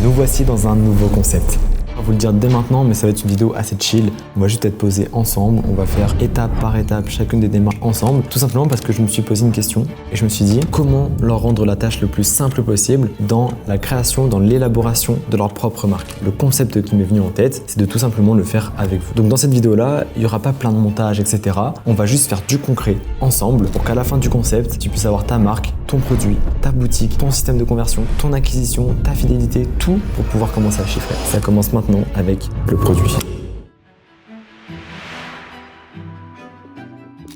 Nous voici dans un nouveau concept. Je vais vous le dire dès maintenant, mais ça va être une vidéo assez chill. On va juste être posés ensemble, on va faire étape par étape chacune des démarches ensemble, tout simplement parce que je me suis posé une question et je me suis dit comment leur rendre la tâche le plus simple possible dans la création, dans l'élaboration de leur propre marque. Le concept qui m'est venu en tête, c'est de tout simplement le faire avec vous. Donc dans cette vidéo-là, il n'y aura pas plein de montage, etc. On va juste faire du concret ensemble pour qu'à la fin du concept, tu puisses avoir ta marque, ton produit, ta boutique, ton système de conversion, ton acquisition, ta fidélité, tout pour pouvoir commencer à chiffrer. Ça commence maintenant avec le produit.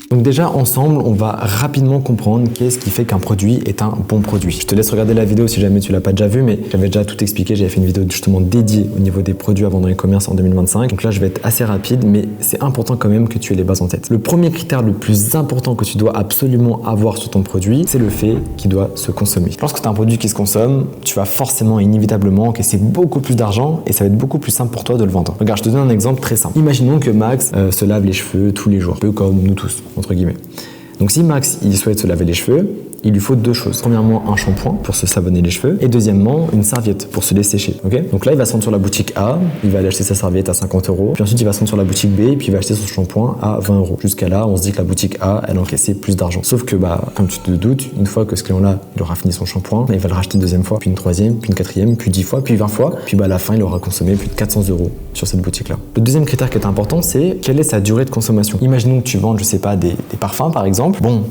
Donc déjà ensemble, on va rapidement comprendre qu'est-ce qui fait qu'un produit est un bon produit. Je te laisse regarder la vidéo si jamais tu l'as pas déjà vu, mais j'avais déjà tout expliqué. J'avais fait une vidéo justement dédiée au niveau des produits à vendre dans l'e-commerce en 2025. Donc là, je vais être assez rapide, mais c'est important quand même que tu aies les bases en tête. Le premier critère le plus important que tu dois absolument avoir sur ton produit, c'est le fait qu'il doit se consommer. Lorsque tu as un produit qui se consomme, tu vas forcément inévitablement encaisser beaucoup plus d'argent et ça va être beaucoup plus simple pour toi de le vendre. Regarde, je te donne un exemple très simple. Imaginons que Max se lave les cheveux tous les jours, un peu comme nous tous, entre guillemets. Donc si Max il souhaite se laver les cheveux, il lui faut deux choses. Premièrement, un shampoing pour se savonner les cheveux et deuxièmement, une serviette pour se les sécher. Okay, donc là, il va se rendre sur la boutique A, il va aller acheter sa serviette à 50 €. Puis ensuite, il va se rendre sur la boutique B et puis il va acheter son shampoing à 20 €. Jusqu'à là, on se dit que la boutique A, elle encaissait plus d'argent. Sauf que, comme tu te doutes, une fois que ce client-là, il aura fini son shampoing, il va le racheter une deuxième fois, puis une troisième, puis une quatrième, puis 10 fois, puis 20 fois. Puis à la fin, il aura consommé plus de 400 € sur cette boutique-là. Le deuxième critère qui est important, c'est quelle est sa durée de consommation. Imaginons que tu vendes, je sais pas, des parfums par exemple. Bon,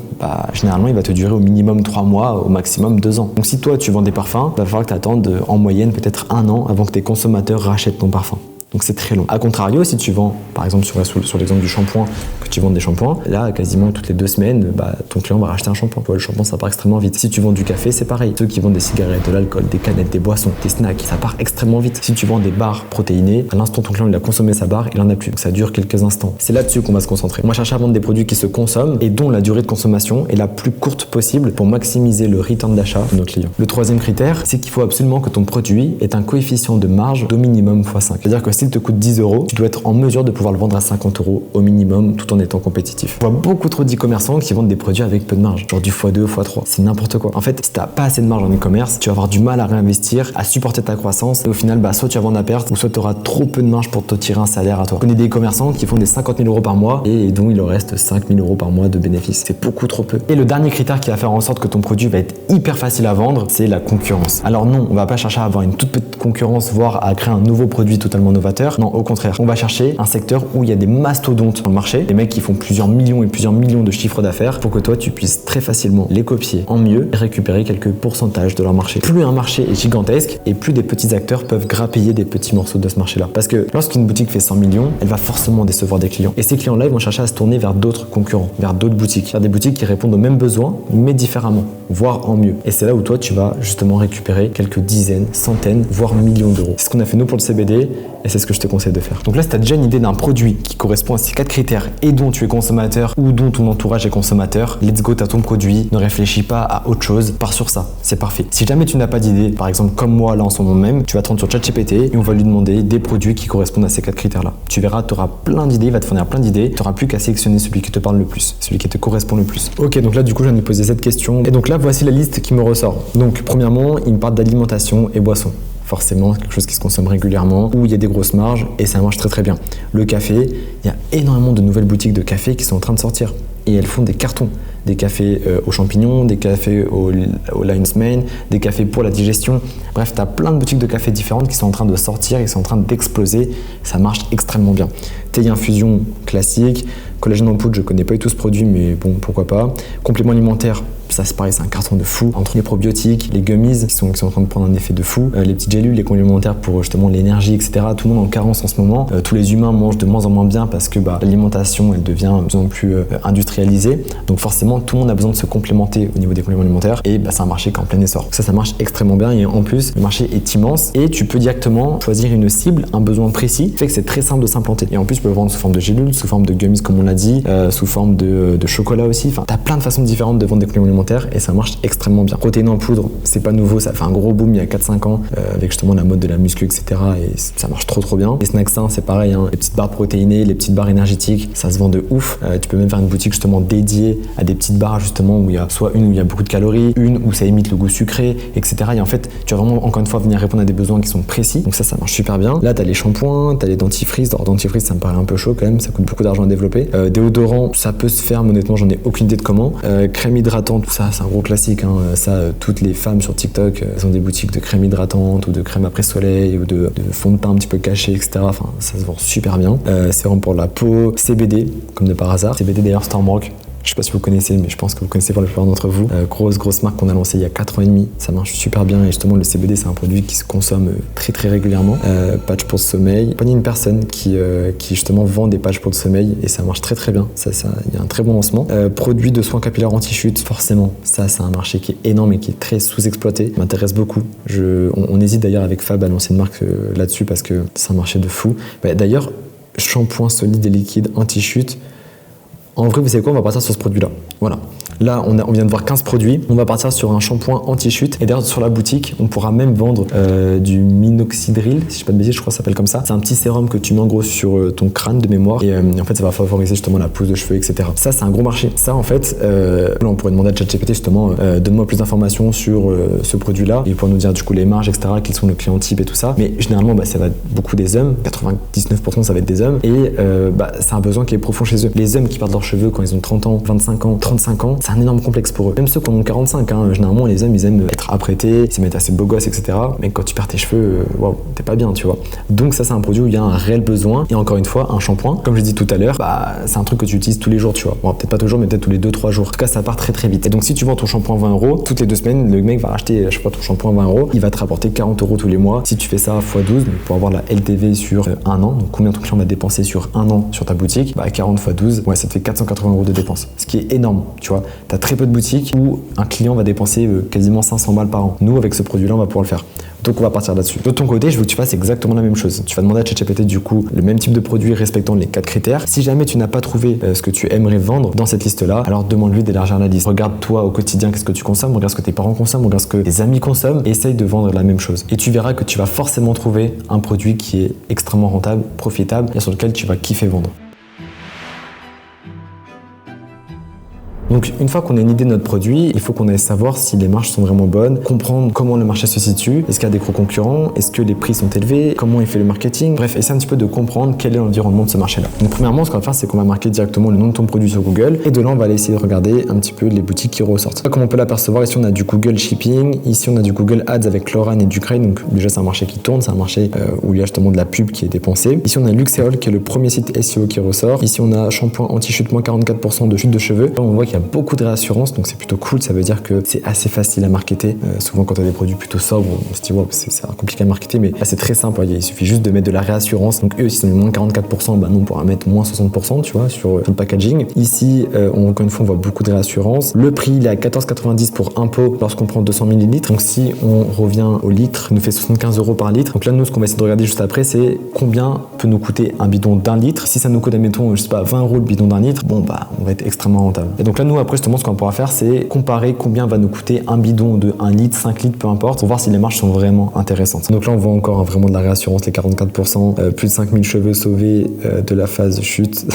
généralement, il va te durer au minimum 3 mois, au maximum 2 ans. Donc si toi tu vends des parfums, il va falloir que tu attendes en moyenne peut-être 1 an avant que tes consommateurs rachètent ton parfum. Donc c'est très long. A contrario, si tu vends, par exemple sur l'exemple du shampoing, que tu vends des shampoings, là quasiment toutes les 2 semaines, ton client va racheter un shampoing. Le shampoing ça part extrêmement vite. Si tu vends du café, c'est pareil. Ceux qui vendent des cigarettes, de l'alcool, des canettes, des boissons, des snacks, ça part extrêmement vite. Si tu vends des barres protéinées, à l'instant ton client il a consommé sa barre, il en a plus. Donc ça dure quelques instants. C'est là-dessus qu'on va se concentrer. On va chercher à vendre des produits qui se consomment et dont la durée de consommation est la plus courte possible pour maximiser le return d'achat de nos clients. Le troisième critère, c'est qu'il faut absolument que ton produit ait un coefficient de marge d'au minimum x5. C'est-à-dire que s'il te coûte 10 €, tu dois être en mesure de pouvoir le vendre à 50 € au minimum tout en étant compétitif. Je vois beaucoup trop d'e-commerçants qui vendent des produits avec peu de marge, genre du x2, x3. C'est n'importe quoi. En fait, si tu n'as pas assez de marge en e-commerce, tu vas avoir du mal à réinvestir, à supporter ta croissance et au final, soit tu vas vendre à perte ou soit tu auras trop peu de marge pour te tirer un salaire à toi. Je connais des e-commerçants qui font des 50 000 € par mois et dont il leur reste 5 000 € par mois de bénéfices. C'est beaucoup trop peu. Et le dernier critère qui va faire en sorte que ton produit va être hyper facile à vendre, c'est la concurrence. Alors non, on va pas chercher à avoir une toute petite concurrence, voire à créer un nouveau produit totalement novateur. Non, au contraire. On va chercher un secteur où il y a des mastodontes dans le marché, des mecs qui font plusieurs millions et plusieurs millions de chiffres d'affaires pour que toi tu puisses très facilement les copier en mieux et récupérer quelques pourcentages de leur marché. Plus un marché est gigantesque et plus des petits acteurs peuvent grappiller des petits morceaux de ce marché-là. Parce que lorsqu'une boutique fait 100 millions, elle va forcément décevoir des clients. Et ces clients-là, ils vont chercher à se tourner vers d'autres concurrents, vers d'autres boutiques, vers des boutiques qui répondent aux mêmes besoins, mais différemment, voire en mieux. Et c'est là où toi tu vas justement récupérer quelques dizaines, centaines, voire millions d'euros. C'est ce qu'on a fait nous pour le CBD et c'est ce que je te conseille de faire. Donc là, si tu as déjà une idée d'un produit qui correspond à ces 4 critères et dont tu es consommateur ou dont ton entourage est consommateur, let's go, t'as ton produit, ne réfléchis pas à autre chose, pars sur ça, c'est parfait. Si jamais tu n'as pas d'idée, par exemple comme moi là en ce moment même, tu vas te rendre sur ChatGPT et on va lui demander des produits qui correspondent à ces 4 critères là. Tu verras, tu auras plein d'idées, il va te fournir plein d'idées, tu n'auras plus qu'à sélectionner celui qui te parle le plus, celui qui te correspond le plus. Ok, donc là du coup je viens de poser cette question et donc là voici la liste qui me ressort. Donc premièrement, il me parle d'alimentation et boissons. Forcément, quelque chose qui se consomme régulièrement, où il y a des grosses marges et ça marche très très bien. Le café, il y a énormément de nouvelles boutiques de café qui sont en train de sortir et elles font des cartons. Des cafés aux champignons, des cafés au lion's mane, des cafés pour la digestion. Bref, tu as plein de boutiques de café différentes qui sont en train de sortir, qui sont en train d'exploser. Ça marche extrêmement bien. Thé infusion classique, collagène en poudre, je connais pas du tout ce produit, mais bon, pourquoi pas. Complément alimentaire, ça c'est pareil, c'est un carton de fou. Entre les probiotiques, les gummies qui sont en train de prendre un effet de fou, les petites gélules, les complémentaires pour justement l'énergie, etc. Tout le monde est en carence en ce moment. Tous les humains mangent de moins en moins bien parce que l'alimentation elle devient de plus en plus industrialisée. Donc forcément, tout le monde a besoin de se complémenter au niveau des compléments alimentaires et c'est un marché qui est en plein essor. Donc ça marche extrêmement bien et en plus, le marché est immense et tu peux directement choisir une cible, un besoin précis, fait que c'est très simple de s'implanter. Et en plus, tu peux le vendre sous forme de gélules, sous forme de gummies comme on l'a dit, sous forme de chocolat aussi. Enfin, tu as plein de façons différentes de vendre des compléments alimentaires alimentaire et ça marche extrêmement bien. Protéines en poudre, c'est pas nouveau, ça fait un gros boom il y a 4-5 ans avec justement la mode de la muscu, etc. Et ça marche trop bien. Les snacks sains, c'est pareil, hein. Les petites barres protéinées, les petites barres énergétiques, ça se vend de ouf. Tu peux même faire une boutique justement dédiée à des petites barres justement où il y a soit une où il y a beaucoup de calories, une où ça imite le goût sucré, etc. Et en fait, tu vas vraiment encore une fois venir répondre à des besoins qui sont précis. Donc ça marche super bien. Là, tu as les shampoings, tu as les dentifrices. Alors dentifrice, ça me paraît un peu chaud quand même, ça coûte beaucoup d'argent à développer. Déodorant, ça peut se faire, mais honnêtement, j'en ai aucune idée de comment. Crème hydratante, tout ça, c'est un gros classique, hein. Ça, toutes les femmes sur TikTok, elles ont des boutiques de crème hydratante ou de crème après soleil ou de fond de teint un petit peu caché, etc. Enfin, ça se vend super bien. Sérum pour la peau, CBD, comme de par hasard. CBD d'ailleurs, Stormrock. Je sais pas si vous connaissez, mais je pense que vous connaissez pour la plupart d'entre vous. Grosse marque qu'on a lancée il y a 4 ans et demi. Ça marche super bien et justement le CBD c'est un produit qui se consomme très régulièrement. Patch pour le sommeil. Il y a une personne qui justement vend des patchs pour le sommeil et ça marche très bien. Il y a un très bon lancement. Produit de soins capillaires anti-chute, forcément. Ça c'est un marché qui est énorme et qui est très sous-exploité. Ça m'intéresse beaucoup. On hésite d'ailleurs avec Fab à lancer une marque là-dessus parce que c'est un marché de fou. D'ailleurs, shampoing solide et liquide anti-chute. En vrai, vous savez quoi, on va partir sur ce produit-là. Voilà. Là, on vient de voir 15 produits. On va partir sur un shampoing anti-chute. Et d'ailleurs, sur la boutique, on pourra même vendre du minoxidil, si je ne dis pas de bêtises, je crois que ça s'appelle comme ça. C'est un petit sérum que tu mets en gros sur ton crâne de mémoire. Et en fait, ça va favoriser justement la pousse de cheveux, etc. Ça, c'est un gros marché. Ça, en fait, là, on pourrait demander à ChatGPT justement, donne-moi plus d'informations sur ce produit-là. Il pourra nous dire du coup les marges, etc., quels sont le client type et tout ça. Mais généralement, ça va être beaucoup des hommes. 99% ça va être des hommes. Et c'est un besoin qui est profond chez eux. Les hommes qui perdent leurs cheveux quand ils ont 30 ans, 25 ans, 35 ans, c'est un énorme complexe pour eux. Même ceux qui en ont 45, hein, généralement les hommes ils aiment être apprêtés, se mettre assez beau gosse, etc. Mais quand tu perds tes cheveux, waouh, t'es pas bien, tu vois. Donc ça c'est un produit où il y a un réel besoin. Et encore une fois, un shampoing, comme je l'ai dit tout à l'heure, c'est un truc que tu utilises tous les jours, tu vois. Bon, peut-être pas toujours, mais peut-être tous les 2-3 jours. En tout cas, ça part très vite. Et donc si tu vends ton shampoing 20 €, toutes les 2 semaines, le mec va racheter, je sais pas, ton shampoing 20 €, il va te rapporter 40 € tous les mois. Si tu fais ça x12, donc pour avoir la LTV sur un an, donc combien ton client va dépenser sur un an sur ta boutique, 40 x 12, ouais, ça te fait 480 € de dépenses. Ce qui est énorme, tu vois. T'as très peu de boutiques où un client va dépenser quasiment 500 balles par an. Nous, avec ce produit-là, on va pouvoir le faire. Donc on va partir là-dessus. De ton côté, je veux que tu fasses exactement la même chose. Tu vas demander à ChatGPT du coup le même type de produit respectant les 4 critères. Si jamais tu n'as pas trouvé ce que tu aimerais vendre dans cette liste-là, alors demande-lui d'élargir la liste. Regarde toi au quotidien qu'est-ce que tu consommes, regarde ce que tes parents consomment, regarde ce que tes amis consomment et essaye de vendre la même chose. Et tu verras que tu vas forcément trouver un produit qui est extrêmement rentable, profitable et sur lequel tu vas kiffer vendre. Donc une fois qu'on a une idée de notre produit, il faut qu'on aille savoir si les marges sont vraiment bonnes, comprendre comment le marché se situe, est-ce qu'il y a des gros concurrents, est-ce que les prix sont élevés, comment il fait le marketing, bref, essayer un petit peu de comprendre quel est l'environnement de ce marché-là. Donc premièrement, ce qu'on va faire, c'est qu'on va marquer directement le nom de ton produit sur Google et de là, on va aller essayer de regarder un petit peu les boutiques qui ressortent. Là, comme on peut l'apercevoir, ici on a du Google Shipping, ici on a du Google Ads avec Loran et Ducray, donc déjà c'est un marché qui tourne, c'est un marché où il y a justement de la pub qui est dépensée. Ici on a Luxeol qui est le premier site SEO qui ressort. Ici on a shampoing anti-chute moins 44% de chute de cheveux. Là, on voit qu'il y a beaucoup de réassurance, donc c'est plutôt cool, ça veut dire que c'est assez facile à marketer. Souvent quand tu as des produits plutôt sobres, on se dit wow, c'est compliqué à marketer, mais là c'est très simple, il suffit juste de mettre de la réassurance. Donc eux, s'ils ont mis moins 44%, nous on pourra mettre moins 60%, tu vois, sur le packaging. Ici, encore une fois, on voit beaucoup de réassurance. Le prix, il est à 14,90 pour un pot lorsqu'on prend 200 ml. Donc si on revient au litre, il nous fait 75 € par litre. Donc là, nous, ce qu'on va essayer de regarder juste après, c'est combien peut nous coûter un bidon d'1 litre. Si ça nous coûte, admettons, je sais pas, 20 € le bidon d'1 litre, on va être extrêmement rentable. Et donc là, nous, après, justement, ce qu'on va pouvoir faire, c'est comparer combien va nous coûter un bidon de 1 litre, 5 litres, peu importe, pour voir si les marges sont vraiment intéressantes. Donc là, on voit encore vraiment de la réassurance, les 44%, plus de 5000 cheveux sauvés de la phase chute.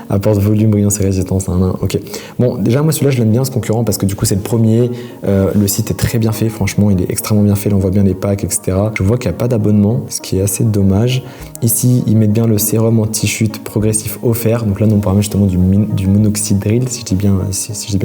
Apporte volume, brillance et résistance. Ok. Bon, déjà, moi, celui-là, je l'aime bien, ce concurrent, parce que du coup, c'est le premier. Le site est très bien fait, franchement, il est extrêmement bien fait. Là, on voit bien les packs, etc. Je vois qu'il n'y a pas d'abonnement, ce qui est assez dommage. Ici, ils mettent bien le sérum anti-chute progressif offert. Donc là, nous, on pourra mettre justement du monoxydril, si je dis bien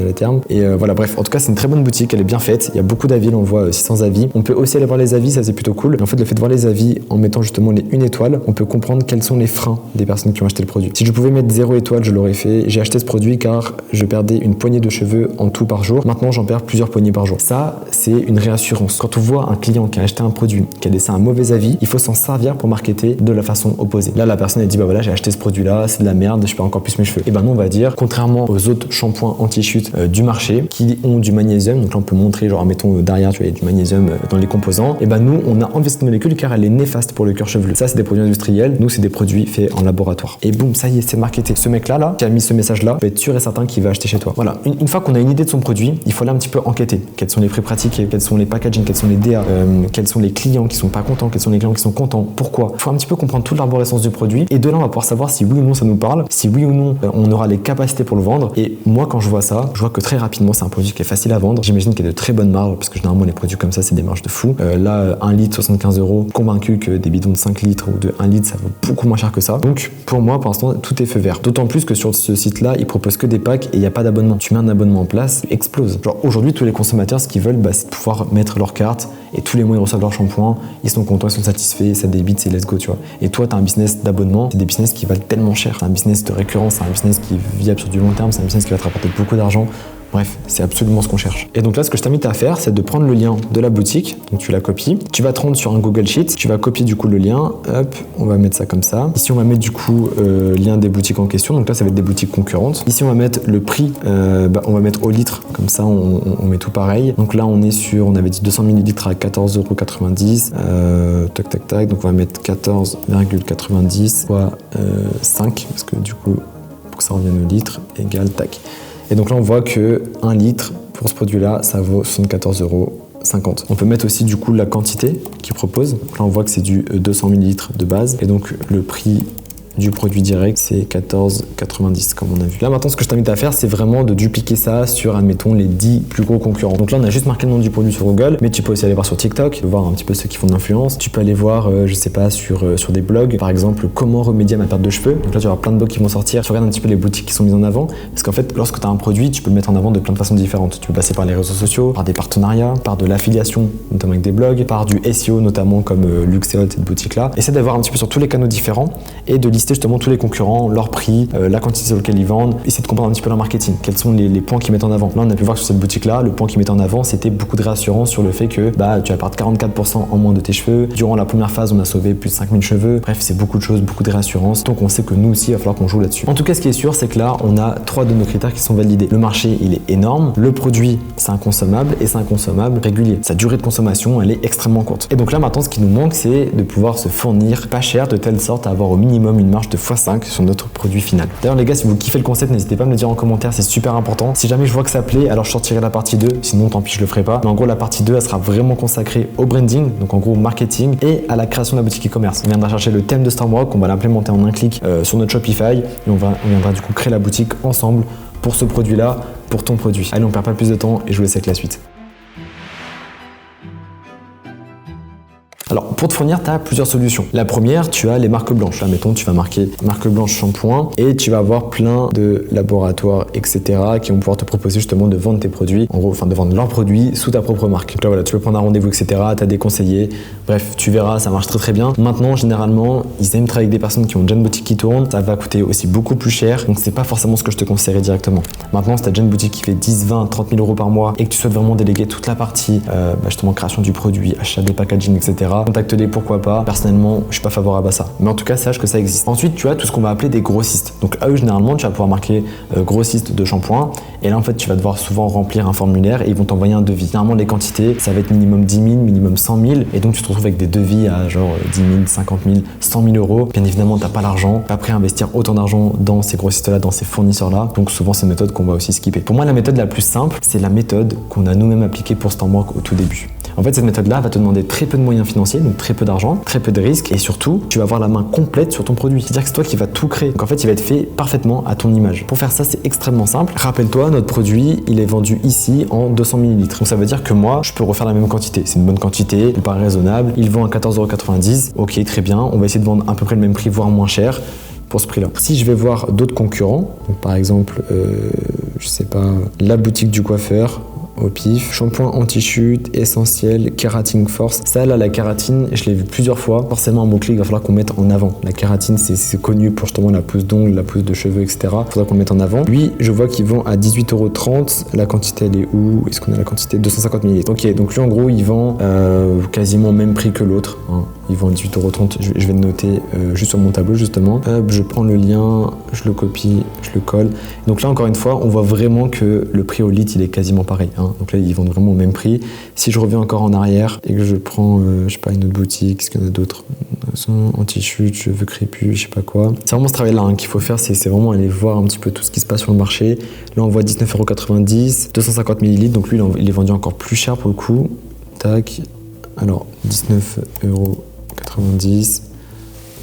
les termes. Et voilà, bref, en tout cas, c'est une très bonne boutique, elle est bien faite. Il y a beaucoup d'avis, là, on voit 600 avis. On peut aussi aller voir les avis, ça, c'est plutôt cool. Et en fait, le fait de voir les avis en mettant justement les 1 étoile, on peut comprendre quels sont les freins des personnes qui ont acheté le produit. Si je pouvais mettre 0 étoile, je l'aurais fait. J'ai acheté ce produit car je perdais une poignée de cheveux en tout par jour. Maintenant, j'en perds plusieurs poignées par jour. Ça, c'est une réassurance. Quand on voit un client qui a acheté un produit, qui a laissé un mauvais avis, il faut s'en servir pour marketer de la façon opposée. Là, la personne, elle dit, voilà, j'ai acheté ce produit-là, c'est de la merde, je perds encore plus mes cheveux. Et nous, on va dire, contrairement aux autres shampoings anti-chute du marché qui ont du magnésium, donc là, on peut montrer, genre, mettons derrière, tu vois, il y a du magnésium dans les composants. Nous, on a enlevé cette molécule car elle est néfaste pour le cuir chevelu. Ça, c'est des produits industriels. Nous, c'est des produits faits en laboratoire. Et boum, ça y est, c'est marketé. Ce mec-là qui a mis ce message-là, va être sûr et certain qu'il va acheter chez toi. Voilà, une fois qu'on a une idée de son produit, il faut aller un petit peu enquêter. Quels sont les prix pratiqués, quels sont les packaging, quels sont les DA, quels sont les clients qui sont pas contents, quels sont les clients qui sont contents, pourquoi. Il faut un petit peu comprendre toute l'arborescence du produit et de là on va pouvoir savoir si oui ou non ça nous parle, si oui ou non on aura les capacités pour le vendre. Et moi quand je vois ça, je vois que très rapidement c'est un produit qui est facile à vendre. J'imagine qu'il y a de très bonnes marges parce que généralement les produits comme ça c'est des marges de fou. Là 1 litre 75 €, convaincu que des bidons de 5 litres ou de 1 litre ça vaut beaucoup moins cher que ça. Donc pour moi pour l'instant tout est feu vert. D'autant plus que sur ce site là ils proposent que des packs et il n'y a pas d'abonnement. Tu mets un abonnement en place, tu exploses. Genre aujourd'hui tous les consommateurs ce qu'ils veulent c'est de pouvoir mettre leur carte et tous les mois ils reçoivent leur shampoing, ils sont contents, ils sont satisfaits, ça débite, c'est let's go, tu vois. Et toi, tu as un business d'abonnement, c'est des business qui valent tellement cher, c'est un business de récurrence, c'est un business qui est viable sur du long terme, c'est un business qui va te rapporter beaucoup d'argent. Bref, c'est absolument ce qu'on cherche. Et donc là, ce que je t'invite à faire, c'est de prendre le lien de la boutique, donc tu la copies, tu vas te rendre sur un Google Sheet, tu vas copier du coup le lien, hop, on va mettre ça comme ça. Ici, on va mettre du coup lien des boutiques en question, donc là, ça va être des boutiques concurrentes. Ici, on va mettre le prix, on va mettre au litre, comme ça, on met tout pareil. Donc là, on est sur, on avait dit 200 ml à 14,90 €, tac, tac, tac, donc on va mettre 14,90 fois 5, parce que du coup, pour que ça revienne au litre, égale, tac. Et donc là, on voit que 1 litre pour ce produit-là, ça vaut 74,50 €. On peut mettre aussi du coup la quantité qu'ils proposent. Donc là, on voit que c'est du 200 ml de base. Et donc le prix du produit direct, c'est 14,90 € comme on a vu. Là maintenant, ce que je t'invite à faire, c'est vraiment de dupliquer ça sur, admettons, les 10 plus gros concurrents. Donc là, on a juste marqué le nom du produit sur Google, mais tu peux aussi aller voir sur TikTok, tu peux voir un petit peu ceux qui font de l'influence. Tu peux aller voir, je sais pas, sur des blogs, par exemple, comment remédier à ma perte de cheveux. Donc là, tu vas avoir plein de blogs qui vont sortir. Tu regardes un petit peu les boutiques qui sont mises en avant, parce qu'en fait, lorsque tu as un produit, tu peux le mettre en avant de plein de façons différentes. Tu peux passer par les réseaux sociaux, par des partenariats, par de l'affiliation, notamment avec des blogs, par du SEO, notamment comme Luxeol, cette boutique-là. Essaie d'avoir un petit peu sur tous les canaux différents et de lister justement tous les concurrents, leur prix, la quantité sur laquelle ils vendent, essayer de comprendre un petit peu leur marketing, quels sont les points qu'ils mettent en avant. Là, on a pu voir que sur cette boutique-là, le point qu'ils mettaient en avant, c'était beaucoup de réassurance sur le fait que tu vas perdre 44% en moins de tes cheveux. Durant la première phase, on a sauvé plus de 5000 cheveux. Bref, c'est beaucoup de choses, beaucoup de réassurance. Donc, on sait que nous aussi, il va falloir qu'on joue là-dessus. En tout cas, ce qui est sûr, c'est que là, on a 3 de nos critères qui sont validés. Le marché, il est énorme. Le produit, c'est un consommable et c'est un consommable régulier. Sa durée de consommation, elle est extrêmement courte. Et donc là, maintenant, ce qui nous manque, c'est de pouvoir se fournir pas cher de telle sorte à avoir au minimum une marge de x5 sur notre produit final. D'ailleurs les gars, si vous kiffez le concept, n'hésitez pas à me le dire en commentaire, c'est super important. Si jamais je vois que ça plaît, alors je sortirai la partie 2, sinon tant pis je le ferai pas. Mais en gros la partie 2 elle sera vraiment consacrée au branding, donc en gros au marketing et à la création de la boutique e-commerce. On viendra chercher le thème de Stormrock, on va l'implémenter en un clic sur notre Shopify et on viendra du coup créer la boutique ensemble pour ce produit là, pour ton produit. Allez, on perd pas plus de temps et je vous laisse avec la suite. Alors, pour te fournir, tu as plusieurs solutions. La première, tu as les marques blanches. Là, mettons, tu vas marquer marque blanche shampoing et tu vas avoir plein de laboratoires, etc. qui vont pouvoir te proposer justement de vendre tes produits, en gros, enfin de vendre leurs produits sous ta propre marque. Donc là, voilà, tu peux prendre un rendez-vous, etc. Tu as des conseillers. Bref, tu verras, ça marche très très bien. Maintenant, généralement, ils aiment travailler avec des personnes qui ont déjà une boutique qui tourne. Ça va coûter aussi beaucoup plus cher. Donc, c'est pas forcément ce que je te conseillerais directement. Maintenant, si tu as déjà une boutique qui fait 10, 20, 30 000 € par mois et que tu souhaites vraiment déléguer toute la partie, justement, création du produit, achat des packaging, etc. Contacte-les, pourquoi pas. Personnellement, je suis pas favorable à ça. Mais en tout cas, sache que ça existe. Ensuite, tu as tout ce qu'on va appeler des grossistes. Donc à eux, généralement, tu vas pouvoir marquer grossiste de shampoing. Et là, en fait, tu vas devoir souvent remplir un formulaire et ils vont t'envoyer un devis. Généralement, les quantités, ça va être minimum 10 000, minimum 100 000. Et donc, tu te retrouves avec des devis à genre 10 000, 50 000, 100 000 €. Bien évidemment, t'as pas l'argent, pas prêt à investir autant d'argent dans ces grossistes-là, dans ces fournisseurs-là. Donc souvent, c'est une méthode qu'on va aussi skipper. Pour moi, la méthode la plus simple, c'est la méthode qu'on a nous-mêmes appliquée pour Stormrock au tout début. En fait, cette méthode-là va te demander très peu de moyens financiers, donc très peu d'argent, très peu de risques et surtout, tu vas avoir la main complète sur ton produit. C'est-à-dire que c'est toi qui vas tout créer. Donc en fait, il va être fait parfaitement à ton image. Pour faire ça, c'est extrêmement simple. Rappelle-toi, notre produit, il est vendu ici en 200 ml. Donc ça veut dire que moi, je peux refaire la même quantité. C'est une bonne quantité, il paraît raisonnable. Il vend à 14,90 €. Ok, très bien. On va essayer de vendre à peu près le même prix, voire moins cher pour ce prix-là. Si je vais voir d'autres concurrents, donc par exemple, je sais pas, la boutique du coiffeur, au pif, shampoing anti-chute, essentiel, kératine force. Ça là, la kératine, je l'ai vu plusieurs fois. Forcément un mot-clé qu'il va falloir qu'on mette en avant. La kératine, c'est connu pour justement la pousse d'ongles, la pousse de cheveux, etc. Il faudra qu'on le mette en avant. Lui, je vois qu'il vend à 18,30 €. La quantité, elle est où? Est-ce qu'on a la quantité? 250 ml. Ok, donc lui en gros, il vend quasiment au même prix que l'autre. Hein. Il vend à 18,30 €. Je vais le noter juste sur mon tableau justement. Hop, je prends le lien, je le copie, je le colle. Donc là, encore une fois, on voit vraiment que le prix au litre, il est quasiment pareil. Hein. Donc là, ils vendent vraiment au même prix. Si je reviens encore en arrière et que je prends, je sais pas, une autre boutique, est-ce qu'il y en a d'autres? Anti-chute, je veux crépus, je sais pas quoi. C'est vraiment ce travail-là hein, qu'il faut faire, c'est vraiment aller voir un petit peu tout ce qui se passe sur le marché. Là, on voit 19,90 €, 250 ml, donc lui, il est vendu encore plus cher pour le coup. Tac. Alors, 19,90 €,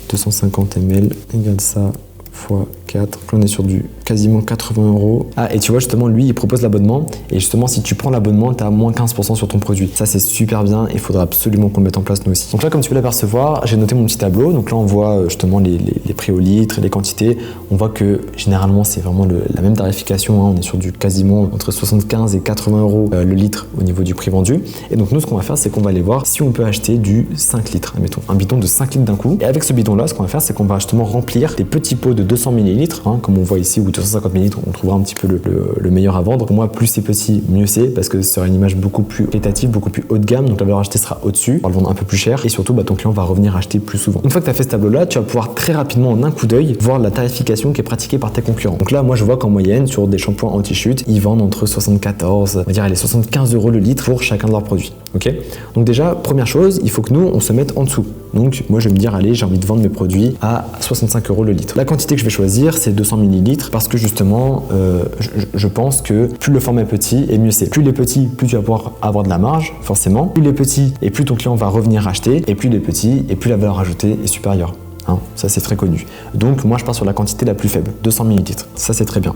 250 ml, égale ça fois 4. Là, on est sur du quasiment 80 €. Ah, et tu vois, justement, lui, il propose l'abonnement. Et justement, si tu prends l'abonnement, tu as moins 15% sur ton produit. Ça, c'est super bien. Il faudra absolument qu'on le mette en place nous aussi. Donc là, comme tu peux l'apercevoir, j'ai noté mon petit tableau. Donc là, on voit justement les prix au litre, les quantités. On voit que généralement, c'est vraiment la même tarification. Hein. On est sur du quasiment entre 75 et 80 € le litre au niveau du prix vendu. Et donc, nous, ce qu'on va faire, c'est qu'on va aller voir si on peut acheter du 5 litres. Admettons, un bidon de 5 litres d'un coup. Et avec ce bidon-là, ce qu'on va faire, c'est qu'on va justement remplir des petits pots de 200 ml, hein, comme on voit ici, ou 250 ml, on trouvera un petit peu le meilleur à vendre. Pour moi, plus c'est petit, mieux c'est, parce que ce sera une image beaucoup plus qualitative, beaucoup plus haut de gamme, donc la valeur achetée sera au-dessus, on va le vendre un peu plus cher, et surtout, ton client va revenir acheter plus souvent. Une fois que tu as fait ce tableau-là, tu vas pouvoir très rapidement, en un coup d'œil, voir la tarification qui est pratiquée par tes concurrents. Donc là, moi, je vois qu'en moyenne, sur des shampoings anti-chute, ils vendent entre 74, on va dire, allez, 75 € le litre pour chacun de leurs produits. Ok ? Donc déjà, première chose, il faut que nous, on se mette en dessous. Donc moi, je vais me dire, allez, j'ai envie de vendre mes produits à 65 € le litre. La quantité que je vais choisir, c'est 200 ml parce que justement, je pense que plus le format est petit et mieux c'est. Plus il est petit, plus tu vas pouvoir avoir de la marge, forcément. Plus il est petit et plus ton client va revenir acheter. Et plus il est petit et plus la valeur ajoutée est supérieure. Hein, ça c'est très connu. Donc moi je pars sur la quantité la plus faible, 200 ml. Ça c'est très bien.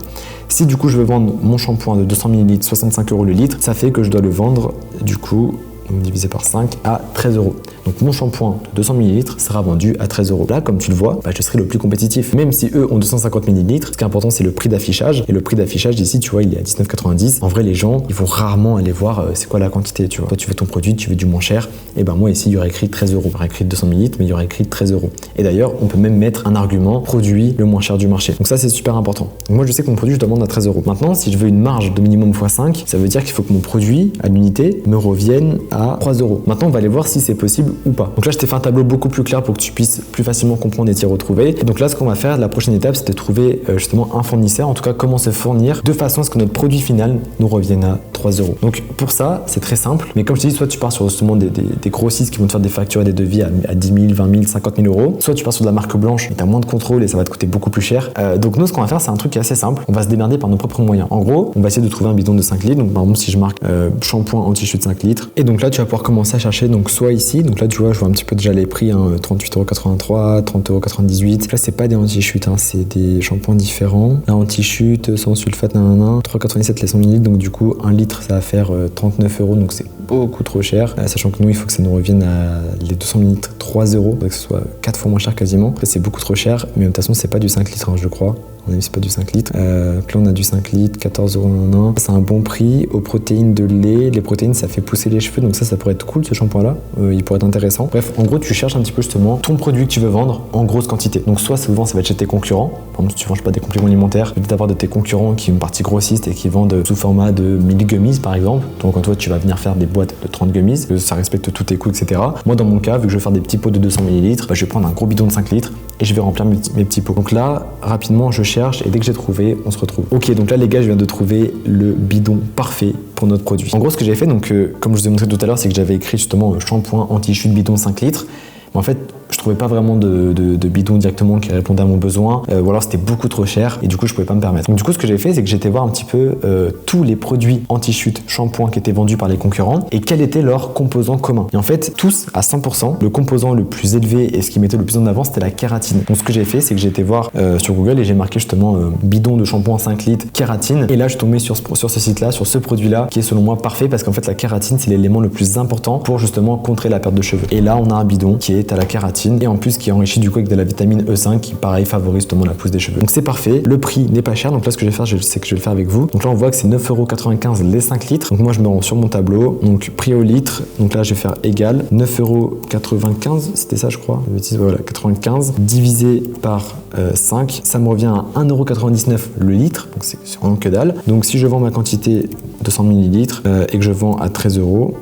Si du coup je veux vendre mon shampoing de 200 ml, 65 € le litre, ça fait que je dois le vendre du coup divisé par 5 à 13 €. Donc mon shampoing de 200 ml sera vendu à 13 €. Là, comme tu le vois, je serai le plus compétitif. Même si eux ont 250 ml, ce qui est important, c'est le prix d'affichage. Et le prix d'affichage ici, tu vois, il est à 19,90 €. En vrai, les gens, ils vont rarement aller voir c'est quoi la quantité, tu vois. Toi, tu veux ton produit, tu veux du moins cher. Et moi ici, il y aurait écrit 13 €. Il y aurait écrit 200 ml, mais il y aurait écrit 13 €. Et d'ailleurs, on peut même mettre un argument produit le moins cher du marché. Donc ça, c'est super important. Donc moi, je sais que mon produit, je demande à 13 €. Maintenant, si je veux une marge de minimum x5, ça veut dire qu'il faut que mon produit à l'unité me revienne à 3 €. Maintenant, on va aller voir si c'est possible ou pas. Donc là, je t'ai fait un tableau beaucoup plus clair pour que tu puisses plus facilement comprendre et t'y retrouver. Et donc là, ce qu'on va faire, la prochaine étape, c'est de trouver justement un fournisseur, en tout cas comment se fournir de façon à ce que notre produit final nous revienne à 3 €. Donc pour ça, c'est très simple. Mais comme je t'ai dit, soit tu pars sur justement des grossistes qui vont te faire des factures et des devis à 10 000, 20 000, 50 000 €. Soit tu pars sur de la marque blanche, mais tu as moins de contrôle et ça va te coûter beaucoup plus cher. Donc nous, ce qu'on va faire, c'est un truc qui est assez simple. On va se démerder par nos propres moyens. En gros, on va essayer de trouver un bidon de 5 litres. Donc par exemple, si je marque shampoing anti-chute 5 litres. Et donc là, tu vas pouvoir commencer à chercher donc soit ici. Donc là, tu vois, je vois un petit peu déjà les prix, hein, 38,83 €, 30,98 €. Là, c'est pas des anti-chutes, hein, c'est des shampoings différents. Là, anti-chute, sans sulfate, 3,97 les 100 ml. Donc du coup, 1 litre, ça va faire 39 €. Donc c'est beaucoup trop cher. Sachant que nous, il faut que ça nous revienne à les 200 ml 3 €. Donc que ce soit 4 fois moins cher quasiment. Après, c'est beaucoup trop cher. Mais de toute façon, c'est pas du 5 litres, hein, je crois. On a vu, c'est pas du 5 litres. Donc là, on a du 5 litres, 14 €. C'est un bon prix. Aux protéines de lait, les protéines, ça fait pousser les cheveux. Donc ça pourrait être cool, ce shampoing-là. Il pourrait être intéressant. Bref, en gros, tu cherches un petit peu justement ton produit que tu veux vendre en grosse quantité. Donc soit souvent, ça va être chez tes concurrents. Par exemple, si tu vends pas des compléments alimentaires, peut-être avoir de tes concurrents qui ont une partie grossiste et qui vendent sous format de 1000 gummies, par exemple. Donc quand toi, tu vas venir faire des boîtes de 30 gummies, que ça respecte tous tes coûts, etc. Moi, dans mon cas, vu que je vais faire des petits pots de 200 ml, je vais prendre un gros bidon de 5 litres et je vais remplir mes petits pots. Donc là, rapidement, je cherche et dès que j'ai trouvé, on se retrouve. Ok, donc là, les gars, je viens de trouver le bidon parfait pour notre produit. En gros, ce que j'ai fait, donc, comme je vous ai montré tout à l'heure, c'est que j'avais écrit justement shampoing anti-chute bidon 5 litres. Mais en fait, je trouvais pas vraiment de bidon directement qui répondait à mon besoin, ou alors c'était beaucoup trop cher et du coup je pouvais pas me permettre. Donc du coup ce que j'ai fait, c'est que j'étais voir un petit peu tous les produits anti-chute shampoing qui étaient vendus par les concurrents et quels étaient leurs composants communs. Et en fait, tous à 100%, le composant le plus élevé et ce qui mettait le plus en avant, c'était la kératine. Donc ce que j'ai fait, c'est que j'ai été voir sur Google et j'ai marqué justement bidon de shampoing 5 litres kératine. Et là, je suis tombé sur ce site-là, sur ce produit-là, qui est selon moi parfait parce qu'en fait la kératine, c'est l'élément le plus important pour justement contrer la perte de cheveux. Et là, on a un bidon qui est à la kératine et en plus qui est enrichi du coup avec de la vitamine E5 qui pareil favorise justement la pousse des cheveux. Donc c'est parfait, le prix n'est pas cher. Donc là ce que je vais faire, c'est que je vais le faire avec vous. Donc là on voit que c'est 9,95 € les 5 litres. Donc moi je me rends sur mon tableau, donc prix au litre, donc là je vais faire égal 9,95 €, c'était ça je crois, voilà, 95 divisé par 5, ça me revient à 1,99 € le litre, donc c'est vraiment que dalle. Donc si je vends ma quantité 200 ml et que je vends à 13 €,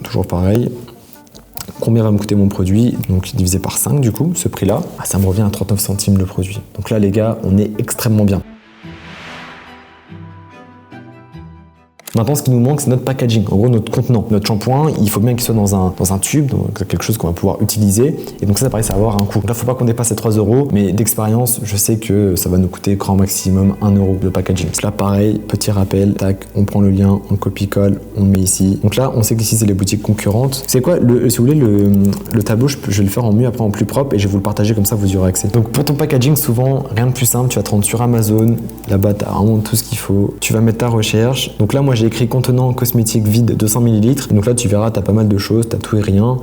toujours pareil, combien va me coûter mon produit, donc divisé par 5 du coup, ce prix-là, ça me revient à 39 centimes le produit. Donc là les gars, on est extrêmement bien. Maintenant, ce qui nous manque, c'est notre packaging, en gros notre contenant. Notre shampoing, il faut bien qu'il soit dans un tube, donc quelque chose qu'on va pouvoir utiliser. Et donc ça pareil, ça va avoir un coût. Donc là, faut pas qu'on dépasse les 3 euros, mais d'expérience, je sais que ça va nous coûter grand maximum 1 euro de packaging. Donc là, pareil, petit rappel, tac, on prend le lien, on copie-colle, on le met ici. Donc là, on sait qu'ici, c'est les boutiques concurrentes. C'est quoi, si vous voulez, le tableau, je vais le faire en mieux, après en plus propre, et je vais vous le partager comme ça, vous y aurez accès. Donc pour ton packaging, souvent, rien de plus simple, tu vas te rendre sur Amazon, là-bas, tu as vraiment tout ce qu'il faut. Tu vas mettre ta recherche. Donc là, moi, j'ai écrit contenant cosmétique vide 200 ml. Donc là, tu verras, tu as pas mal de choses, tu as tout et rien.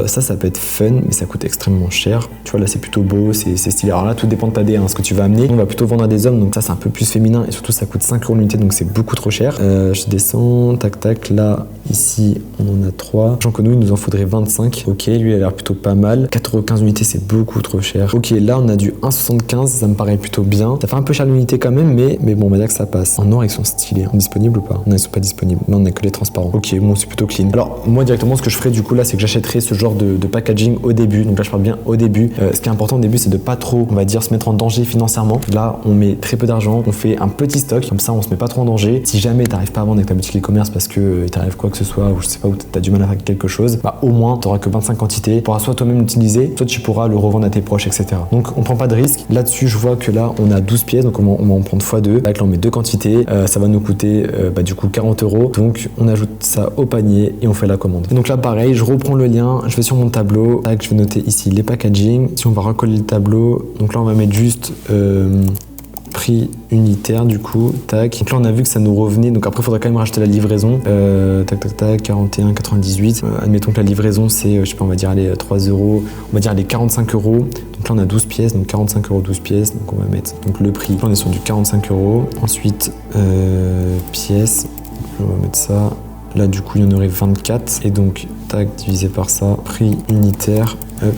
Ça peut être fun, mais ça coûte extrêmement cher. Tu vois, là, c'est plutôt beau, c'est stylé. Alors là, tout dépend de ta DA, ce que tu vas amener. On va plutôt vendre à des hommes, donc ça, c'est un peu plus féminin, et surtout, ça coûte 5 euros l'unité, donc c'est beaucoup trop cher. Je descends, tac, tac. Là, ici, on en a 3. Jean Connou, il nous en faudrait 25. Ok, lui, il a l'air plutôt pas mal. 4,15 € l'unité, c'est beaucoup trop cher. Ok, là, on a du 1,75, ça me paraît plutôt bien. Ça fait un peu cher l'unité quand même, mais bon, on va dire que ça passe. En noir, ils sont stylés. Disponibles ou pas? Non, ils sont pas disponibles. Là, on a que les transparents. Ok, bon, c'est plutôt clean. Alors, moi, directement, ce que je ferais du coup là, c'est que j'achèterais ce genre de packaging au début. Donc là, je parle bien au début. Ce qui est important au début, c'est de pas trop, on va dire, se mettre en danger financièrement. Là, on met très peu d'argent, on fait un petit stock, comme ça, on se met pas trop en danger. Si jamais t'arrives pas à vendre avec ta boutique e-commerce parce que t'arrives quoi que ce soit, ou je sais pas, où t'as du mal à faire quelque chose, bah au moins, t'auras que 25 quantités. Tu pourras soit toi-même l'utiliser, soit tu pourras le revendre à tes proches, etc. Donc, on prend pas de risque. Là-dessus, je vois que là, on a 12 pièces, donc on va en prendre x2. Là, on met 2 quantités. Ça va nous coûter du coup 40 €. Donc, on ajoute ça au panier et on fait la commande. Et donc là, pareil, je reprends le lien, je vais sur mon tableau. Tac, je vais noter ici les packaging. Si on va recoller le tableau, donc là, on va mettre juste prix unitaire du coup, tac. Donc là on a vu que ça nous revenait, donc après il faudrait quand même racheter la livraison. Tac tac tac, 41,98. Admettons que la livraison c'est, je sais pas, on va dire allez 3 €, on va dire les 45 €. Donc là on a 12 pièces, donc 45 € 12 pièces, donc on va mettre donc le prix. Là on est sur du 45 €. Ensuite pièces, on va mettre ça. Là du coup il y en aurait 24 et donc tac divisé par ça, prix unitaire. Hop.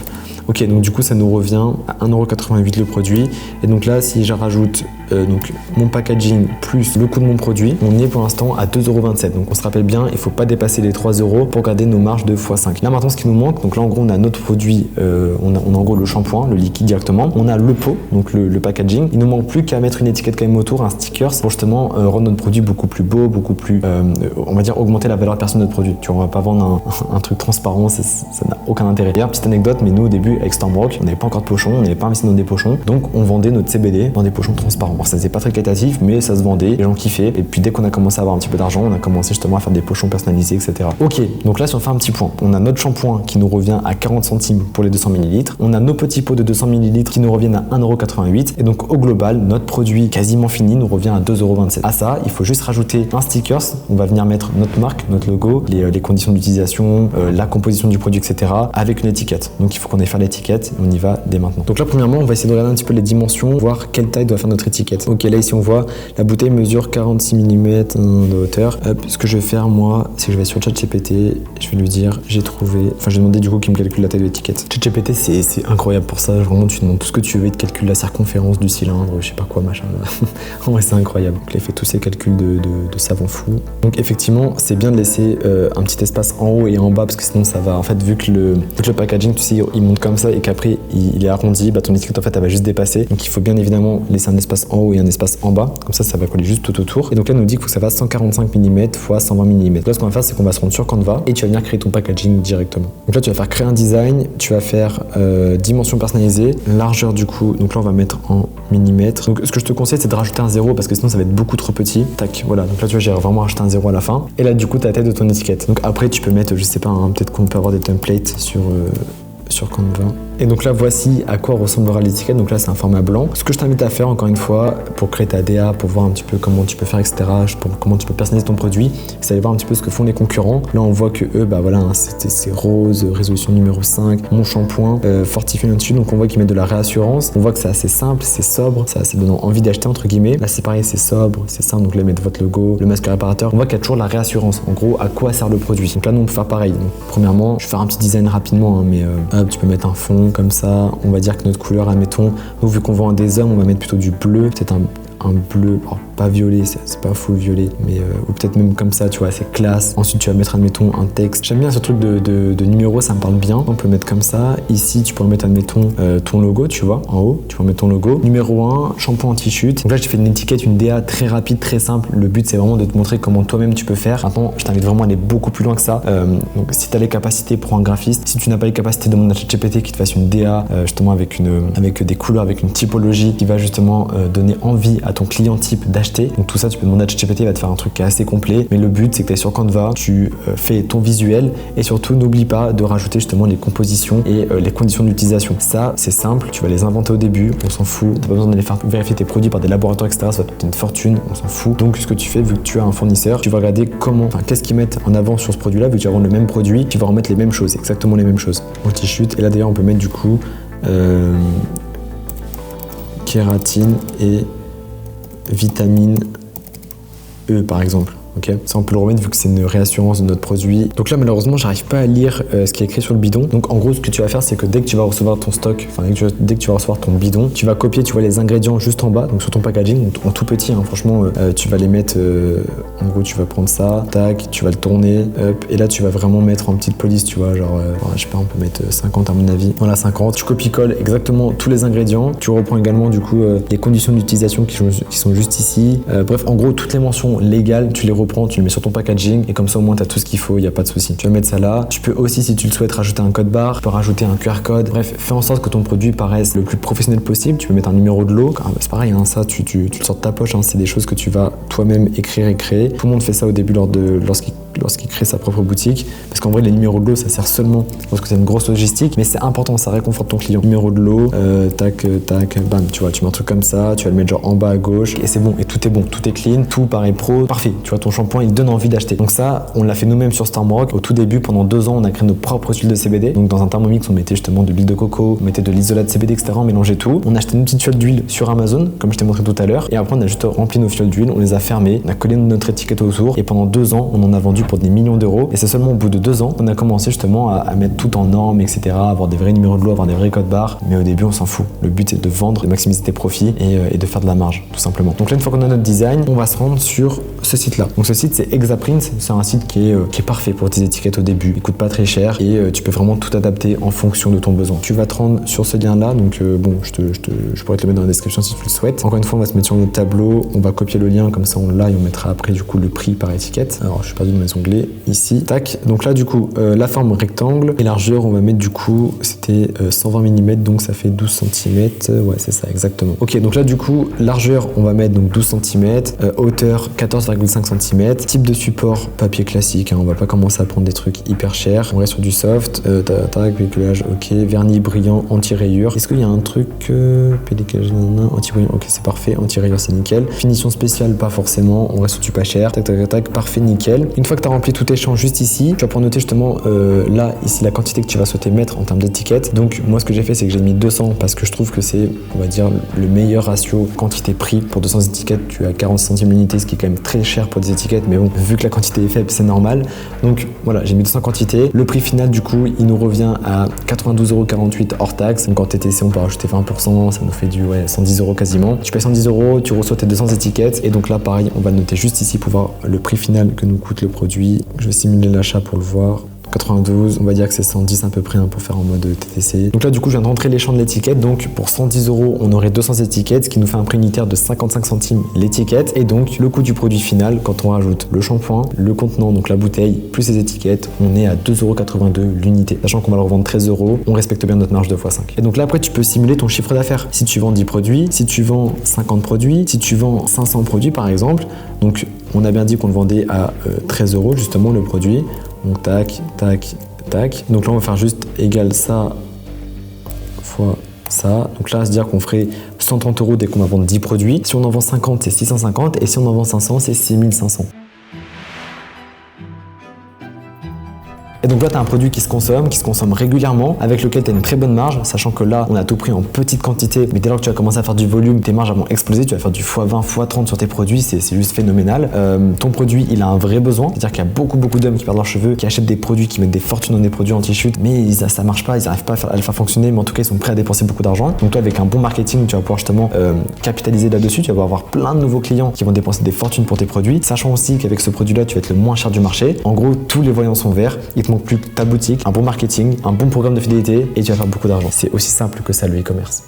Ok, donc du coup ça nous revient à 1,88 € le produit. Et donc là, si je rajoute donc mon packaging plus le coût de mon produit, on y est pour l'instant à 2,27 €. Donc on se rappelle bien, il ne faut pas dépasser les 3 € pour garder nos marges de x5. Là maintenant, ce qui nous manque, donc là en gros on a notre produit, on a en gros le shampoing, le liquide directement. On a le pot, donc le packaging. Il ne manque plus qu'à mettre une étiquette quand même autour, un sticker, pour justement rendre notre produit beaucoup plus beau, beaucoup plus, on va dire augmenter la valeur perçue de notre produit. Tu vois, on va pas vendre un truc transparent, ça n'a aucun intérêt. D'ailleurs, petite anecdote, mais nous au début avec Stormbroke, on n'avait pas encore de pochons, on n'avait pas investi dans des pochons, donc on vendait notre CBD dans des pochons transparents. Alors, ça faisait pas très qualitatif, mais ça se vendait, les gens kiffaient. Et puis dès qu'on a commencé à avoir un petit peu d'argent, on a commencé justement à faire des pochons personnalisés, etc. Ok, donc là si on fait un petit point, on a notre shampoing qui nous revient à 40 centimes pour les 200 ml, on a nos petits pots de 200 ml qui nous reviennent à 1,88 €, et donc au global, notre produit quasiment fini nous revient à 2,27 €. À ça, il faut juste rajouter un sticker, on va venir mettre notre marque, notre logo, les conditions d'utilisation, la composition du produit, etc. avec une étiquette. Donc il faut qu'on aille faire l'étiquette, on y va dès maintenant. Donc là premièrement, on va essayer de regarder un petit peu les dimensions, voir quelle taille doit faire notre étiquette. Ok, là ici on voit la bouteille mesure 46 mm de hauteur. Hop, ce que je vais faire moi, c'est que je vais sur ChatGPT, je vais lui dire j'ai trouvé, enfin je vais demander du coup qu'il me calcule la taille de l'étiquette. ChatGPT c'est incroyable pour ça, vraiment tu demandes tout ce que tu veux, il te calcule la circonférence du cylindre, je sais pas quoi machin là. En vrai c'est incroyable. Donc là il fait tous ces calculs de savant fou. Donc effectivement c'est bien de laisser un petit espace en haut et en bas parce que sinon ça va, en fait vu que le packaging tu sais il monte comme ça et qu'après il est arrondi, bah ton étiquette en fait elle va juste dépasser. Donc il faut bien évidemment laisser un espace en haut et un espace en bas, comme ça va coller juste tout autour. Et donc là, il nous dit qu'il faut que ça fasse 145 mm x 120 mm. Là, ce qu'on va faire, c'est qu'on va se rendre sur Canva et tu vas venir créer ton packaging directement. Donc là, tu vas faire créer un design, tu vas faire dimension personnalisée, largeur du coup. Donc là, on va mettre en millimètres. Donc ce que je te conseille, c'est de rajouter un 0 parce que sinon, ça va être beaucoup trop petit. Tac, voilà. Donc là, tu vois, j'ai vraiment rajouté un 0 à la fin. Et là, du coup, tu as la tête de ton étiquette. Donc après, tu peux mettre, je sais pas, hein, peut-être qu'on peut avoir des templates sur Canva. Et donc là, voici à quoi ressemblera l'étiquette. Donc là, c'est un format blanc. Ce que je t'invite à faire, encore une fois, pour créer ta DA, pour voir un petit peu comment tu peux faire, etc., comment tu peux personnaliser ton produit, c'est aller voir un petit peu ce que font les concurrents. Là, on voit que eux, bah voilà, hein, c'est rose, résolution numéro 5, mon shampoing, fortifiant dessus. Donc on voit qu'ils mettent de la réassurance. On voit que c'est assez simple, c'est sobre, c'est assez donnant envie d'acheter, entre guillemets. Là, c'est pareil, c'est sobre, c'est simple. Donc là, ils mettent votre logo, le masque réparateur. On voit qu'il y a toujours la réassurance. En gros, à quoi sert le produit. Donc là, nous, on peut faire pareil. Donc, premièrement, je vais faire un petit design rapidement, hein, mais tu peux mettre un fond comme ça. On va dire que notre couleur, admettons, vu qu'on vend à des hommes, on va mettre plutôt du bleu, peut-être un bleu, alors pas violet, c'est pas full violet, mais ou peut-être même comme ça, tu vois, c'est classe. Ensuite, tu vas mettre, admettons, un texte. J'aime bien ce truc de numéro, ça me parle bien. On peut mettre comme ça. Ici, tu peux mettre, admettons, ton logo, tu vois, en haut, tu peux mettre ton logo. Numéro 1, shampoing anti-chute. Donc là, j'ai fait une étiquette, une DA très rapide, très simple. Le but, c'est vraiment de te montrer comment toi-même tu peux faire. Maintenant, je t'invite vraiment à aller beaucoup plus loin que ça. Donc, si tu as les capacités, prends un graphiste. Si tu n'as pas les capacités, demande à ChatGPT qui te fasse une DA, justement, avec des couleurs, avec une typologie qui va justement donner envie à ton client type d'acheter. Donc, tout ça, tu peux demander à ChatGPT, il va te faire un truc qui est assez complet. Mais le but, c'est que tu es sur Canva, tu fais ton visuel et surtout, n'oublie pas de rajouter justement les compositions et les conditions d'utilisation. Ça, c'est simple, tu vas les inventer au début, on s'en fout. T'as pas besoin d'aller faire vérifier tes produits par des laboratoires, etc. Ça va te coûter une fortune, on s'en fout. Donc, ce que tu fais, vu que tu as un fournisseur, tu vas regarder qu'est-ce qu'ils mettent en avant sur ce produit-là, vu que tu vas vendre le même produit, tu vas remettre les mêmes choses, exactement les mêmes choses. Anti-chute. Et là, d'ailleurs, on peut mettre du coup kératine et vitamine E, par exemple. Okay. Ça on peut le remettre vu que c'est une réassurance de notre produit. Donc là malheureusement j'arrive pas à lire ce qui est écrit sur le bidon. Donc en gros ce que tu vas faire c'est que dès que tu vas recevoir ton stock, enfin dès que tu vas recevoir ton bidon, tu vas copier tu vois les ingrédients juste en bas, donc sur ton packaging, en tout petit hein, franchement tu vas les mettre, en gros tu vas prendre ça, tac, tu vas le tourner, hop, et là tu vas vraiment mettre en petite police tu vois genre, je sais pas on peut mettre 50 à mon avis, voilà 50, tu copies-colles exactement tous les ingrédients, tu reprends également du coup les conditions d'utilisation qui sont juste ici, bref en gros toutes les mentions légales tu les reprends, tu le mets sur ton packaging et comme ça au moins tu as tout ce qu'il faut, il n'y a pas de souci. Tu vas mettre ça là. Tu peux aussi si tu le souhaites rajouter un code barre, tu peux rajouter un QR code. Bref, fais en sorte que ton produit paraisse le plus professionnel possible. Tu peux mettre un numéro de lot. C'est pareil, hein, ça tu le sors de ta poche, hein, c'est des choses que tu vas toi-même écrire et créer. Tout le monde fait ça au début lorsqu'il crée sa propre boutique parce qu'en vrai les numéros de lot ça sert seulement parce que c'est une grosse logistique mais c'est important, ça réconforte ton client. Numéro de lot, tac, bam, tu vois, tu mets un truc comme ça, tu vas le mettre genre en bas à gauche et c'est bon, et tout est bon, tout est clean, tout paraît pro, parfait, tu vois ton shampoing il donne envie d'acheter. Donc ça on l'a fait nous-mêmes sur Starmrock. Au tout début pendant 2 ans on a créé nos propres huiles de CBD, donc dans un Thermomix on mettait justement de l'huile de coco, on mettait de l'isolat de CBD etc, on mélangeait tout, on achetait une petite fiole d'huile sur Amazon comme je t'ai montré tout à l'heure et après on a juste rempli nos fioles d'huile, on les a fermées, on a collé notre étiquette autour et pendant 2 ans on en a vendu pour des millions d'euros et c'est seulement au bout de 2 ans qu'on a commencé justement à mettre tout en normes etc, avoir des vrais numéros de lot, avoir des vrais codes barres, mais au début on s'en fout, le but c'est de vendre, de maximiser tes profits et de faire de la marge tout simplement. Donc là une fois qu'on a notre design on va se rendre sur ce site là, donc ce site c'est Exaprint, c'est un site qui est parfait pour tes étiquettes au début, il coûte pas très cher et tu peux vraiment tout adapter en fonction de ton besoin. Tu vas te rendre sur ce lien là, donc bon je pourrais te le mettre dans la description si tu le souhaites. Encore une fois on va se mettre sur notre tableau, on va copier le lien comme ça on l'a et on mettra après du coup le prix par étiquette. Alors je suis perdu dans mes onglets ici, tac, donc là du coup la forme rectangle et largeur on va mettre du coup c'était 120 mm donc ça fait 12 cm, ouais c'est ça exactement. Ok, donc là du coup largeur on va mettre donc 12 cm, hauteur 14,5 cm, type de support papier classique, hein, on va pas commencer à prendre des trucs hyper chers, on reste sur du soft, tac, pellicule, ok, vernis brillant, anti-rayure. Est-ce qu'il y a un truc pellicule anti-brillant, ok c'est parfait, anti-rayure c'est nickel. Finition spéciale pas forcément, on reste sur du pas cher, tac tac tac, parfait nickel. Une fois que tu as rempli tous tes champs juste ici, tu vas pouvoir noter justement là ici la quantité que tu vas souhaiter mettre en termes d'étiquette. Donc moi ce que j'ai fait c'est que j'ai mis 200 parce que je trouve que c'est on va dire le meilleur ratio quantité-prix. Pour 200 étiquettes tu as 40 centimes l'unité, ce qui est quand même très cher pour des étiquettes, mais bon vu que la quantité est faible c'est normal. Donc voilà, j'ai mis 200 quantités. Le prix final du coup il nous revient à 92,48 € hors taxe. Donc en TTC on peut rajouter 20%, ça nous fait du 110 € quasiment. Tu payes 110 €, tu reçois tes 200 étiquettes et donc là pareil on va noter juste ici pour voir le prix final que nous coûte le produit. Je vais simuler l'achat pour le voir. 92, on va dire que c'est 110 à peu près hein, pour faire en mode TTC. Donc là du coup je viens de rentrer les champs de l'étiquette, donc pour 110 € on aurait 200 étiquettes, ce qui nous fait un prix unitaire de 55 centimes l'étiquette et donc le coût du produit final quand on rajoute le shampoing, le contenant, donc la bouteille, plus les étiquettes, on est à 2,82 € l'unité. Sachant qu'on va le revendre 13 €, on respecte bien notre marge 2x5. Et donc là après tu peux simuler ton chiffre d'affaires. Si tu vends 10 produits, si tu vends 50 produits, si tu vends 500 produits par exemple, donc on a bien dit qu'on le vendait à 13 € justement le produit. Donc tac, tac, tac. Donc là on va faire juste égal ça fois ça. Donc là, c'est-à-dire qu'on ferait 130 € dès qu'on va vendre 10 produits. Si on en vend 50, c'est 650 et si on en vend 500, c'est 6500. Et donc Donc là, tu as un produit qui se consomme régulièrement, avec lequel tu as une très bonne marge, sachant que là, on a tout pris en petite quantité, mais dès lors que tu vas commencer à faire du volume, tes marges vont exploser, tu vas faire du x20, x30 sur tes produits, c'est juste phénoménal. Ton produit, il a un vrai besoin, c'est-à-dire qu'il y a beaucoup d'hommes qui perdent leurs cheveux, qui achètent des produits, qui mettent des fortunes dans des produits anti-chute, mais ça marche pas, ils n'arrivent pas à le faire fonctionner, mais en tout cas, ils sont prêts à dépenser beaucoup d'argent. Donc toi, avec un bon marketing, tu vas pouvoir justement capitaliser là-dessus, tu vas avoir plein de nouveaux clients qui vont dépenser des fortunes pour tes produits, sachant aussi qu'avec ce produit-là, tu vas être le moins cher du marché. En gros, tous les voyants sont verts, il te manque plus que ta boutique, un bon marketing, un bon programme de fidélité et tu vas faire beaucoup d'argent. C'est aussi simple que ça, le e-commerce.